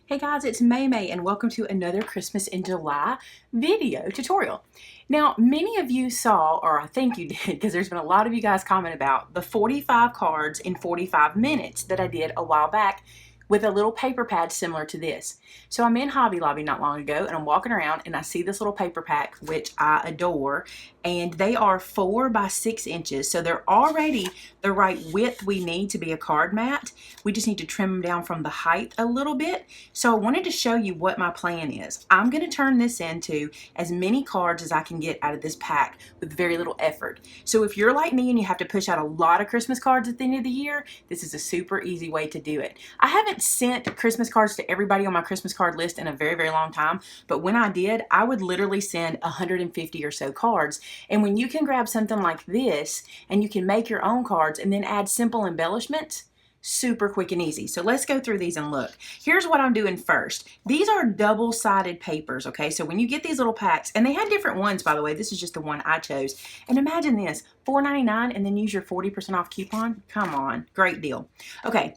Hey guys, it's Maymay and welcome to another Christmas in July video tutorial. Now, many of you saw, or I think you did, because there's been a lot of you guys comment about the 45 cards in 45 minutes that I did a while back with a little paper pad similar to this. So I'm in Hobby Lobby not long ago and I'm walking around and I see this little paper pack, which I adore, and they are 4 by 6 inches. So they're already the right width we need to be a card mat. We just need to trim them down from the height a little bit. So I wanted to show you what my plan is. I'm going to turn this into as many cards as I can get out of this pack with very little effort. So if you're like me and you have to push out a lot of Christmas cards at the end of the year, this is a super easy way to do it. I haven't sent Christmas cards to everybody on my Christmas card list in a very, very long time, but when I did, I would literally send 150 or so cards. And when you can grab something like this and you can make your own cards and then add simple embellishments, super quick and easy. So let's go through these and look. Here's what I'm doing first. These are double-sided papers, okay? So when you get these little packs, and they had different ones, by the way, this is just the one I chose. And imagine this, $4.99 and then use your 40% off coupon. Come on, great deal. Okay.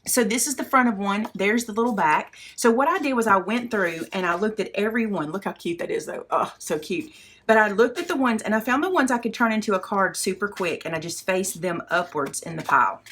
So this is the front of one. There's the little back. So what I did was I went through and I looked at every one. Look how cute that is though. Oh, so cute. But I looked at the ones and I found the ones I could turn into a card super quick, and I just faced them upwards in the pile.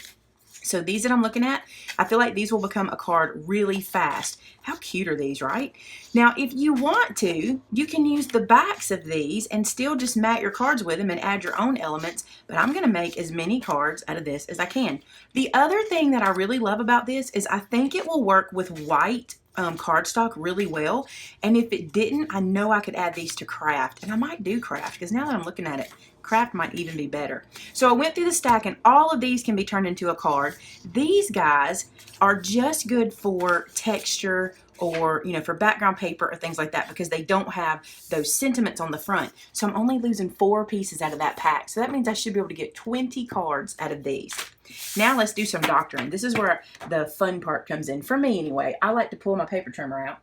So these that I'm looking at, I feel like these will become a card really fast. How cute are these, right? Now, if you want to, you can use the backs of these and still just mat your cards with them and add your own elements, but I'm gonna make as many cards out of this as I can. The other thing that I really love about this is I think it will work with white cardstock really well, and if it didn't, I know I could add these to craft, and I might do craft because now that I'm looking at it, craft might even be better. So I went through the stack and all of these can be turned into a card. These guys are just good for texture or, you know, for background paper or things like that because they don't have those sentiments on the front. So I'm only losing 4 pieces out of that pack. So that means I should be able to get 20 cards out of these. Now let's do some doctoring. This is where the fun part comes in. For me anyway, I like to pull my paper trimmer out.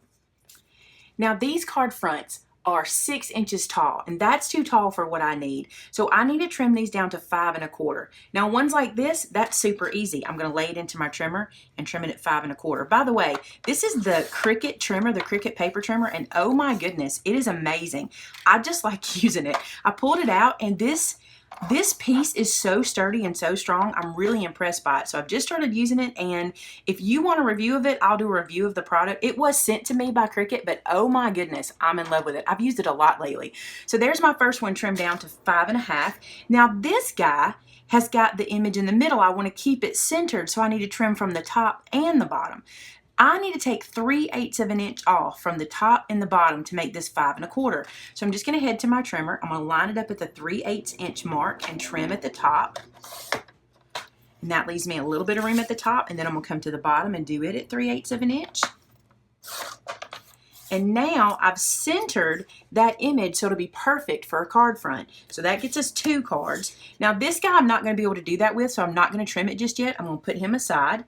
Now these card fronts are 6 inches tall, and that's too tall for what I need. So I need to trim these down to 5 1/4. Now ones like this, that's super easy. I'm gonna lay it into my trimmer and trim it at 5 1/4. By the way, this is the Cricut trimmer, the Cricut paper trimmer, and oh my goodness, it is amazing. I just like using it. I pulled it out and this piece is so sturdy and so strong. I'm really impressed by it. So I've just started using it, and if you want a review of it, I'll do a review of the product. It was sent to me by Cricut, but oh my goodness, I'm in love with it. I've used it a lot lately. So there's my first one trimmed down to 5 1/2. Now this guy has got the image in the middle. I want to keep it centered, so I need to trim from the top and the bottom. I need to take 3/8 of an inch off from the top and the bottom to make this 5 1/4. So I'm just going to head to my trimmer. I'm going to line it up at the 3/8 inch mark and trim at the top. And that leaves me a little bit of room at the top. And then I'm going to come to the bottom and do it at 3/8 of an inch. And now I've centered that image so it'll be perfect for a card front. So that gets us 2 cards. Now this guy I'm not going to be able to do that with, so I'm not going to trim it just yet. I'm going to put him aside.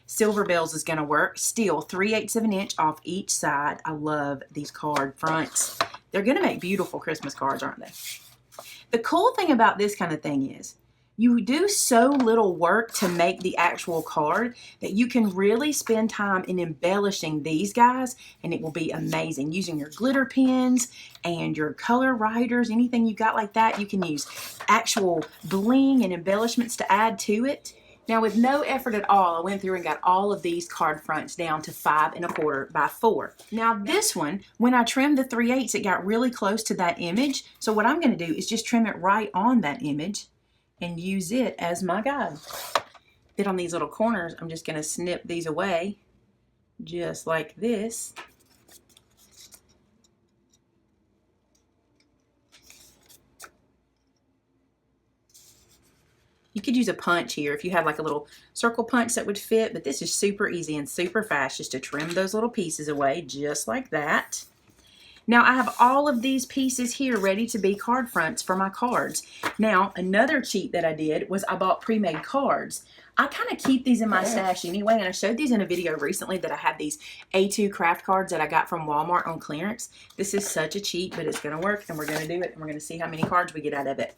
Silver bells is going to work. Still 3/8 of an inch off each side. I love these card fronts. They're going to make beautiful Christmas cards, aren't they? The cool thing about this kind of thing is you do so little work to make the actual card that you can really spend time in embellishing these guys, and it will be amazing. Using your glitter pens and your color writers, anything you got like that, you can use actual bling and embellishments to add to it. Now with no effort at all, I went through and got all of these card fronts down to 5 1/4 by 4. Now this one, when I trimmed the 3/8, it got really close to that image. So what I'm going to do is just trim it right on that image and use it as my guide. Then on these little corners, I'm just going to snip these away just like this. You could use a punch here if you had like a little circle punch that would fit, but this is super easy and super fast just to trim those little pieces away just like that. Now I have all of these pieces here ready to be card fronts for my cards. Now another cheat that I did was I bought pre-made cards. I kind of keep these in my stash anyway, and I showed these in a video recently that I had these A2 craft cards that I got from Walmart on clearance. This is such a cheat, but it's going to work, and we're going to do it, and we're going to see how many cards we get out of it.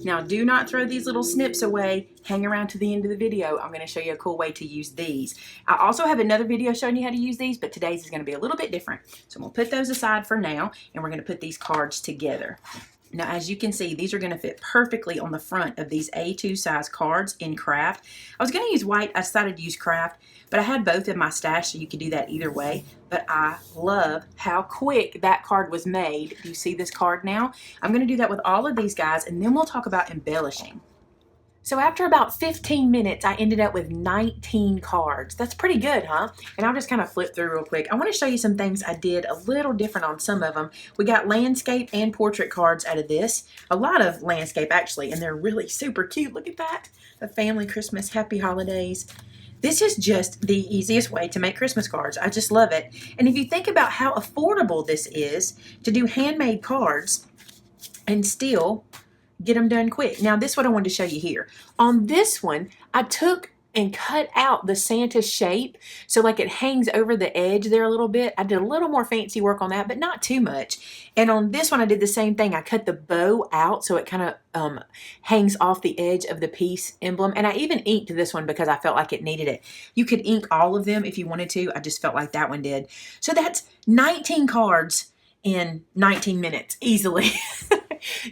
Now do not throw these little snips away. Hang around to the end of the video. I'm going to show you a cool way to use these. I also have another video showing you how to use these, but today's is going to be a little bit different. So I'm going to put those aside for now, and we're going to put these cards together. Now, as you can see, these are going to fit perfectly on the front of these A2 size cards in craft. I was going to use white. I decided to use craft, but I had both in my stash, so you could do that either way. But I love how quick that card was made. Do you see this card now? I'm going to do that with all of these guys, and then we'll talk about embellishing. So after about 15 minutes, I ended up with 19 cards. That's pretty good, huh? And I'll just kind of flip through real quick. I want to show you some things I did a little different on some of them. We got landscape and portrait cards out of this. A lot of landscape, actually, and they're really super cute. Look at that. A family Christmas, happy holidays. This is just the easiest way to make Christmas cards. I just love it. And if you think about how affordable this is to do handmade cards and still get them done quick. Now, this is what I wanted to show you here. On this one, I took and cut out the Santa shape so like it hangs over the edge there a little bit. I did a little more fancy work on that, but not too much. And on this one, I did the same thing. I cut the bow out so it kind of hangs off the edge of the peace emblem. And I even inked this one because I felt like it needed it. You could ink all of them if you wanted to. I just felt like that one did. So that's 19 cards in 19 minutes easily.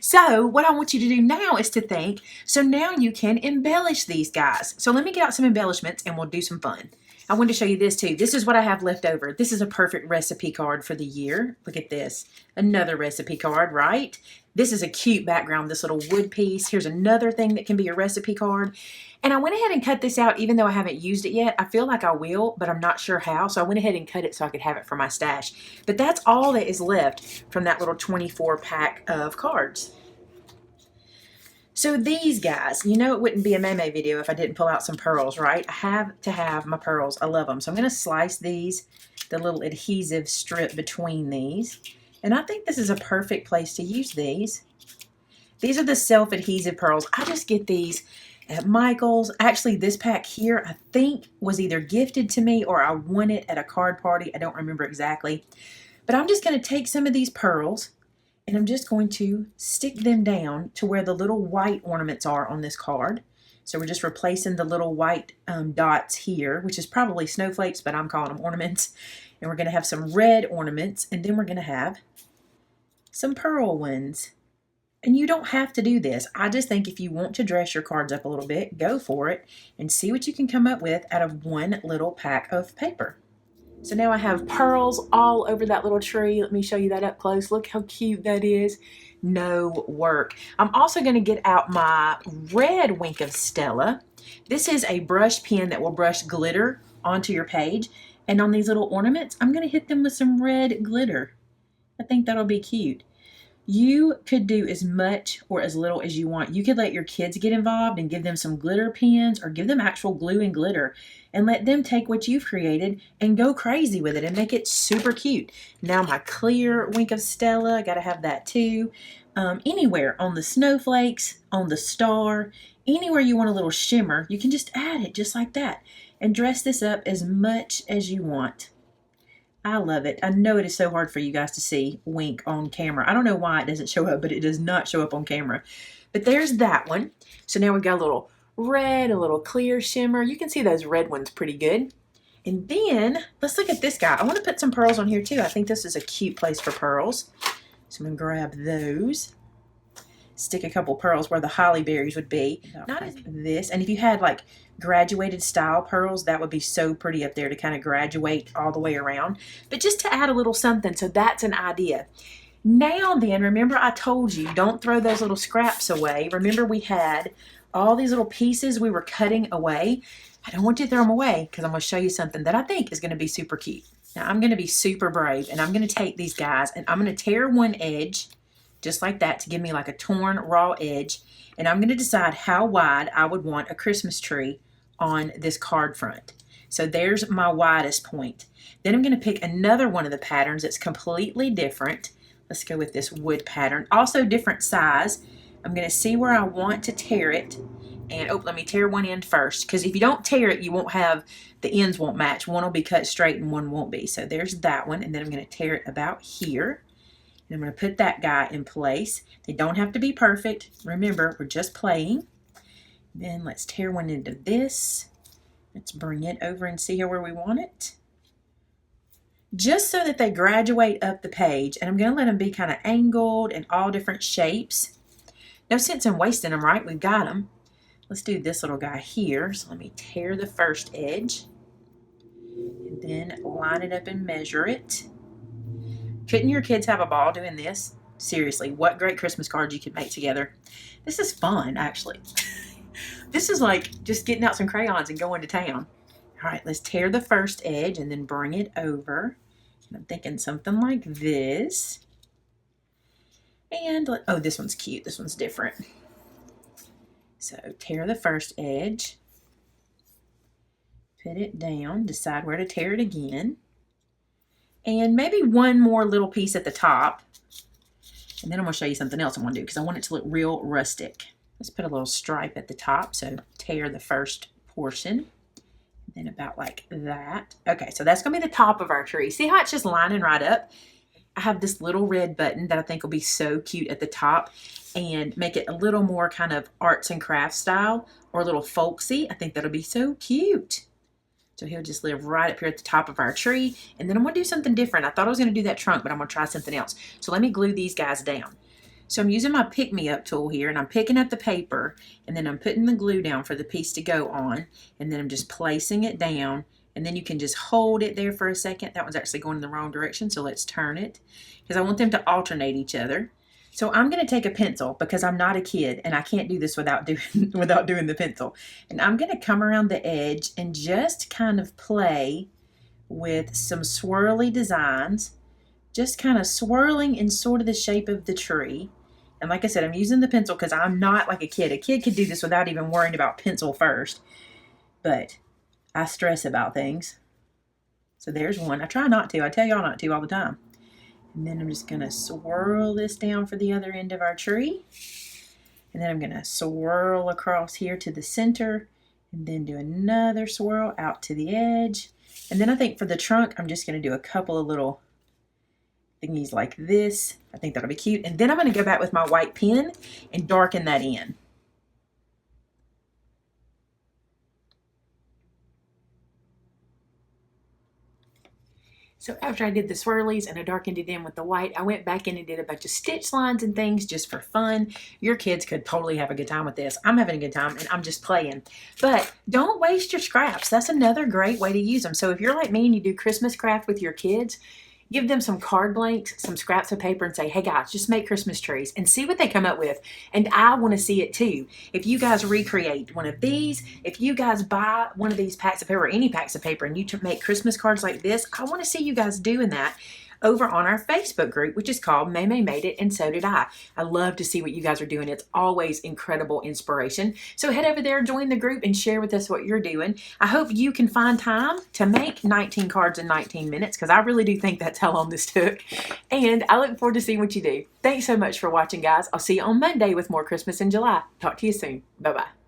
So what I want you to do now is to think, so now you can embellish these guys. So let me get out some embellishments and we'll do some fun. I wanted to show you this too. This is what I have left over. This is a perfect recipe card for the year. Look at this. Another recipe card, right? This is a cute background, this little wood piece. Here's another thing that can be a recipe card. And I went ahead and cut this out even though I haven't used it yet. I feel like I will, but I'm not sure how. So I went ahead and cut it so I could have it for my stash. But that's all that is left from that little 24 pack of cards. So these guys, you know it wouldn't be a Maymay video if I didn't pull out some pearls, right? I have to have my pearls. I love them. So I'm going to slice these, the little adhesive strip between these. And I think this is a perfect place to use these. These are the self-adhesive pearls. I just get these at Michael's. Actually, this pack here, I think, was either gifted to me or I won it at a card party. I don't remember exactly. But I'm just going to take some of these pearls and I'm just going to stick them down to where the little white ornaments are on this card. So we're just replacing the little white dots here, which is probably snowflakes, but I'm calling them ornaments. And we're going to have some red ornaments, and then we're going to have some pearl ones. And you don't have to do this. I just think if you want to dress your cards up a little bit, go for it and see what you can come up with out of one little pack of paper. So now I have pearls all over that little tree. Let me show you that up close. Look how cute that is. No work. I'm also going to get out my red Wink of Stella. This is a brush pen that will brush glitter onto your page. And on these little ornaments, I'm going to hit them with some red glitter. I think that'll be cute. You could do as much or as little as you want. You could let your kids get involved and give them some glitter pens or give them actual glue and glitter and let them take what you've created and go crazy with it and make it super cute. Now my clear Wink of Stella, I got to have that too. Anywhere on the snowflakes, on the star, anywhere you want a little shimmer, you can just add it just like that and dress this up as much as you want. I love it. I know it is so hard for you guys to see Wink on camera. I don't know why it doesn't show up, but it does not show up on camera. But there's that one. So now we've got a little red, a little clear shimmer. You can see those red ones pretty good. And then let's look at this guy. I want to put some pearls on here too. I think this is a cute place for pearls. So I'm going to grab those. Stick a couple pearls where the holly berries would be. Not as this. And if you had like graduated style pearls, that would be so pretty up there to kind of graduate all the way around. But just to add a little something, so that's an idea. Now then, remember I told you, don't throw those little scraps away. Remember we had all these little pieces we were cutting away. I don't want you to throw them away because I'm going to show you something that I think is going to be super cute. Now I'm going to be super brave and I'm going to take these guys and I'm going to tear one edge just like that to give me like a torn raw edge. And I'm going to decide how wide I would want a Christmas tree on this card front. So there's my widest point. Then I'm going to pick another one of the patterns that's completely different. Let's go with this wood pattern. Also different size. I'm going to see where I want to tear it. And let me tear one end first. Because if you don't tear it, you won't have, the ends won't match. One will be cut straight and one won't be. So there's that one. And then I'm going to tear it about here. And I'm going to put that guy in place. They don't have to be perfect. Remember, we're just playing. Then let's tear one into this. Let's bring it over and see here where we want it. Just so that they graduate up the page. And I'm going to let them be kind of angled and all different shapes. No sense in wasting them, right? We've got them. Let's do this little guy here. So let me tear the first edge. And then line it up and measure it. Couldn't your kids have a ball doing this? Seriously, what great Christmas cards you could make together. This is fun, actually. This is like just getting out some crayons and going to town. All right, let's tear the first edge and then bring it over. And I'm thinking something like this. And, oh, this one's cute. This one's different. So tear the first edge. Put it down. Decide where to tear it again. And maybe one more little piece at the top. And then I'm going to show you something else I want to do because I want it to look real rustic. Let's put a little stripe at the top. So tear the first portion. Then about like that. Okay, so that's going to be the top of our tree. See how it's just lining right up? I have this little red button that I think will be so cute at the top and make it a little more kind of arts and crafts style or a little folksy. I think that'll be so cute. So he'll just live right up here at the top of our tree. And then I'm going to do something different. I thought I was going to do that trunk, but I'm going to try something else. So let me glue these guys down. So I'm using my pick-me-up tool here, and I'm picking up the paper, and then I'm putting the glue down for the piece to go on, and then I'm just placing it down, and then you can just hold it there for a second. That one's actually going in the wrong direction, so let's turn it, because I want them to alternate each other. So I'm going to take a pencil, because I'm not a kid, and I can't do this without doing the pencil. And I'm going to come around the edge and just kind of play with some swirly designs, just kind of swirling in sort of the shape of the tree. And like I said, I'm using the pencil because I'm not like a kid. A kid could do this without even worrying about pencil first. But I stress about things. So there's one. I try not to. I tell y'all not to all the time. And then I'm just going to swirl this down for the other end of our tree. And then I'm going to swirl across here to the center. And then do another swirl out to the edge. And then I think for the trunk, I'm just going to do a couple of little thingies like this. I think that'll be cute. And then I'm going to go back with my white pen and darken that in. So after I did the swirlies and I darkened it in with the white, I went back in and did a bunch of stitch lines and things just for fun. Your kids could totally have a good time with this. I'm having a good time and I'm just playing. But don't waste your scraps. That's another great way to use them. So if you're like me and you do Christmas craft with your kids, give them some card blanks, some scraps of paper, and say, hey guys, just make Christmas trees and see what they come up with. And I want to see it too. If you guys recreate one of these, if you guys buy one of these packs of paper, or any packs of paper, and you make Christmas cards like this, I want to see you guys doing that over on our Facebook group, which is called Maymay Made It, and so did I. I love to see what you guys are doing. It's always incredible inspiration. So head over there, join the group, and share with us what you're doing. I hope you can find time to make 19 cards in 19 minutes, because I really do think that's how long this took. And I look forward to seeing what you do. Thanks so much for watching, guys. I'll see you on Monday with more Christmas in July. Talk to you soon. Bye-bye.